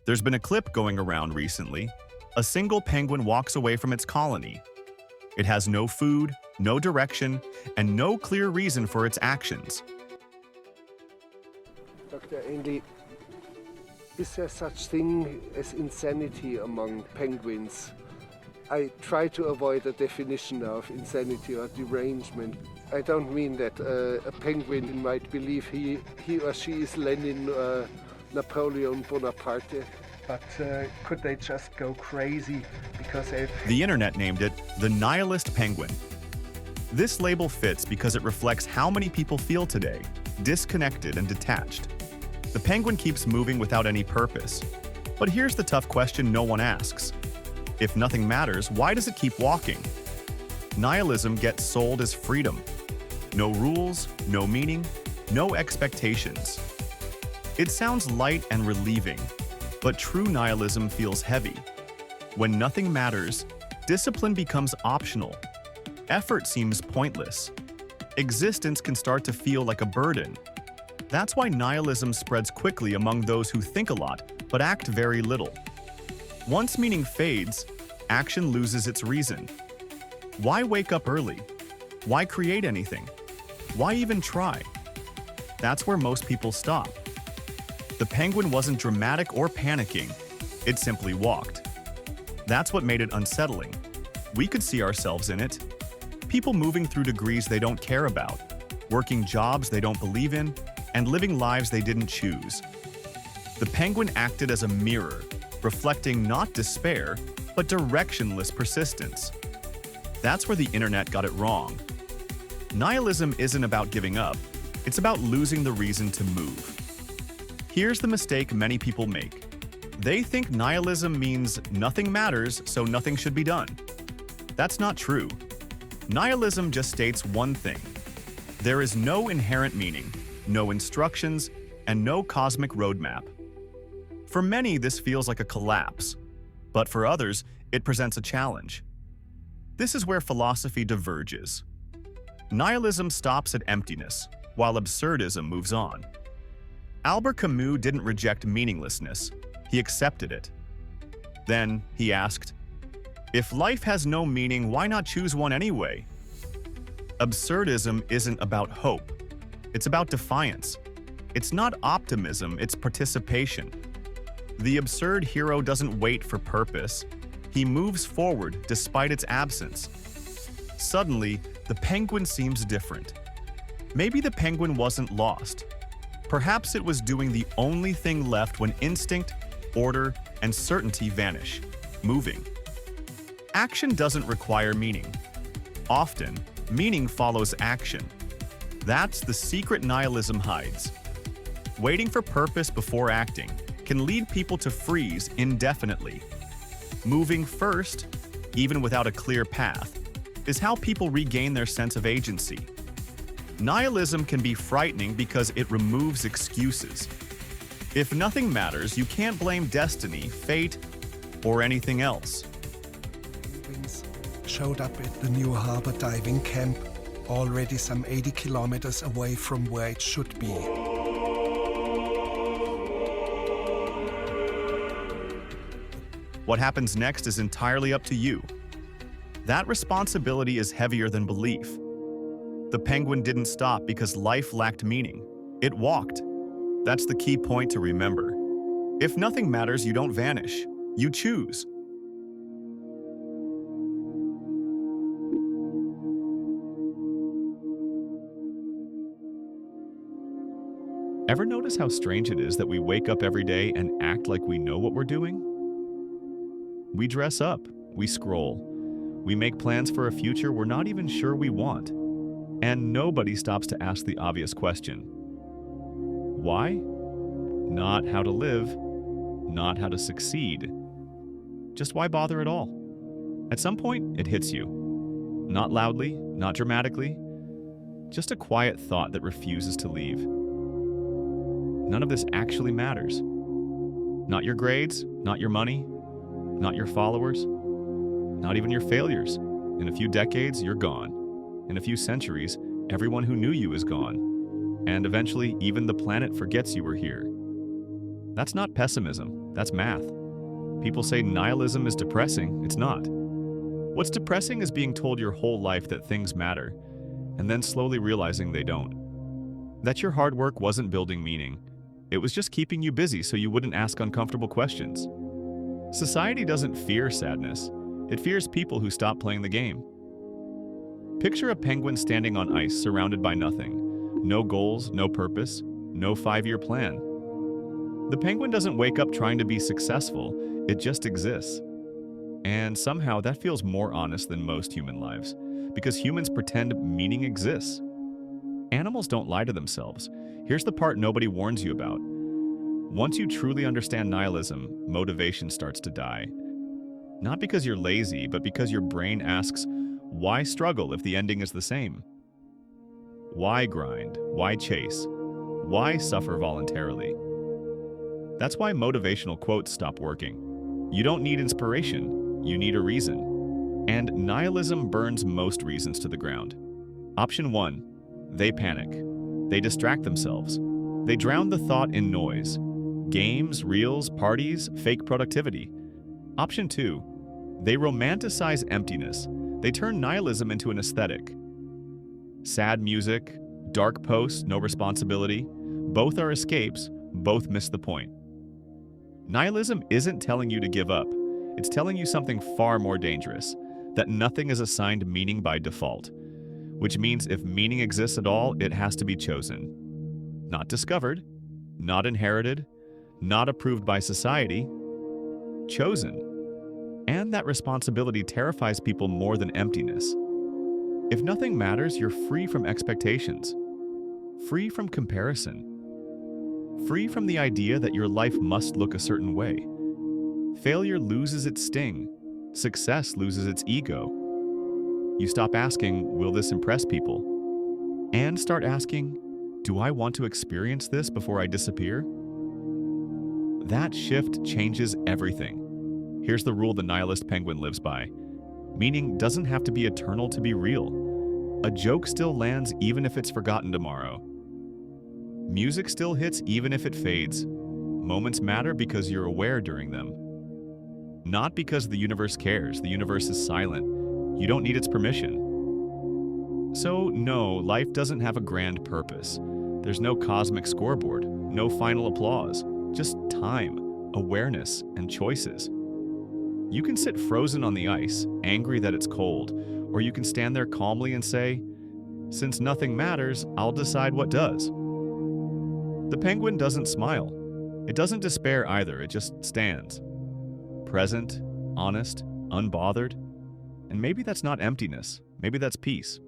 There's been a clip going around recently. A single penguin walks away from its colony. It has no food, no direction, and no clear reason for its actions. Dr. Ainley, is there such thing as insanity among penguins? I try to avoid a definition of insanity or derangement. I don't mean that a penguin might believe he or she is Lenin or Napoleon Bonaparte, but could they just go crazy because they've... The internet named it the nihilist penguin. This label fits because it reflects how many people feel today, disconnected and detached. The penguin keeps moving without any purpose. But here's the tough question no one asks. If nothing matters, why does it keep walking? Nihilism gets sold as freedom. No rules, no meaning, no expectations. It sounds light and relieving, but true nihilism feels heavy. When nothing matters, discipline becomes optional. Effort seems pointless. Existence can start to feel like a burden. That's why nihilism spreads quickly among those who think a lot but act very little. Once meaning fades, action loses its reason. Why wake up early? Why create anything? Why even try? That's where most people stop. The penguin wasn't dramatic or panicking. It simply walked. That's what made it unsettling. We could see ourselves in it. People moving through degrees they don't care about, working jobs they don't believe in, and living lives they didn't choose. The penguin acted as a mirror, reflecting not despair, but directionless persistence. That's where the internet got it wrong. Nihilism isn't about giving up, it's about losing the reason to move. Here's the mistake many people make. They think nihilism means nothing matters, so nothing should be done. That's not true. Nihilism just states one thing. There is no inherent meaning, no instructions, and no cosmic roadmap. For many, this feels like a collapse, but for others, it presents a challenge. This is where philosophy diverges. Nihilism stops at emptiness, while absurdism moves on. Albert Camus didn't reject meaninglessness, he accepted it. Then, he asked, "If life has no meaning, why not choose one anyway?" Absurdism isn't about hope, it's about defiance. It's not optimism, it's participation. The absurd hero doesn't wait for purpose. He moves forward despite its absence. Suddenly, the penguin seems different. Maybe the penguin wasn't lost. Perhaps it was doing the only thing left when instinct, order, and certainty vanish, moving. Action doesn't require meaning. Often, meaning follows action. That's the secret nihilism hides. Waiting for purpose before acting can lead people to freeze indefinitely. Moving first, even without a clear path, is how people regain their sense of agency. Nihilism can be frightening because it removes excuses. If nothing matters, you can't blame destiny, fate, or anything else. Penguins showed up at the New Harbor diving camp, already some 80 kilometers away from where it should be. What happens next is entirely up to you. That responsibility is heavier than belief. The penguin didn't stop because life lacked meaning. It walked. That's the key point to remember. If nothing matters, you don't vanish. You choose. Ever notice how strange it is that we wake up every day and act like we know what we're doing? We dress up, we scroll, we make plans for a future we're not even sure we want, and nobody stops to ask the obvious question. Why? Not how to live, not how to succeed. Just why bother at all? At some point, it hits you. Not loudly, not dramatically, just a quiet thought that refuses to leave. None of this actually matters. Not your grades, not your money, not your followers, not even your failures. In a few decades, you're gone. In a few centuries, everyone who knew you is gone. And eventually, even the planet forgets you were here. That's not pessimism. That's math. People say nihilism is depressing. It's not. What's depressing is being told your whole life that things matter, and then slowly realizing they don't. That your hard work wasn't building meaning. It was just keeping you busy so you wouldn't ask uncomfortable questions. Society doesn't fear sadness. It fears people who stop playing the game. Picture a penguin standing on ice surrounded by nothing. No goals, no purpose, no 5-year plan. The penguin doesn't wake up trying to be successful. It just exists. And somehow that feels more honest than most human lives, because humans pretend meaning exists. Animals don't lie to themselves. Here's the part nobody warns you about. Once you truly understand nihilism, motivation starts to die. Not because you're lazy, but because your brain asks, why struggle if the ending is the same? Why grind? Why chase? Why suffer voluntarily? That's why motivational quotes stop working. You don't need inspiration, you need a reason. And nihilism burns most reasons to the ground. Option 1, they panic. They distract themselves. They drown the thought in noise. Games, reels, parties, fake productivity. Option 2, they romanticize emptiness. They turn nihilism into an aesthetic. Sad music, dark posts, no responsibility. Both are escapes, both miss the point. Nihilism isn't telling you to give up. It's telling you something far more dangerous, that nothing is assigned meaning by default. Which means if meaning exists at all, it has to be chosen. Not discovered, not inherited, not approved by society, chosen. And that responsibility terrifies people more than emptiness. If nothing matters, you're free from expectations, free from comparison, free from the idea that your life must look a certain way. Failure loses its sting. Success loses its ego. You stop asking, will this impress people? And start asking, do I want to experience this before I disappear? That shift changes everything. Here's the rule the nihilist penguin lives by. Meaning doesn't have to be eternal to be real. A joke still lands even if it's forgotten tomorrow. Music still hits even if it fades. Moments matter because you're aware during them. Not because the universe cares. The universe is silent. You don't need its permission. So no, life doesn't have a grand purpose. There's no cosmic scoreboard, no final applause, just time, awareness, and choices. You can sit frozen on the ice, angry that it's cold, or you can stand there calmly and say, since nothing matters, I'll decide what does. The penguin doesn't smile. It doesn't despair either, it just stands. Present, honest, unbothered. And maybe that's not emptiness, maybe that's peace.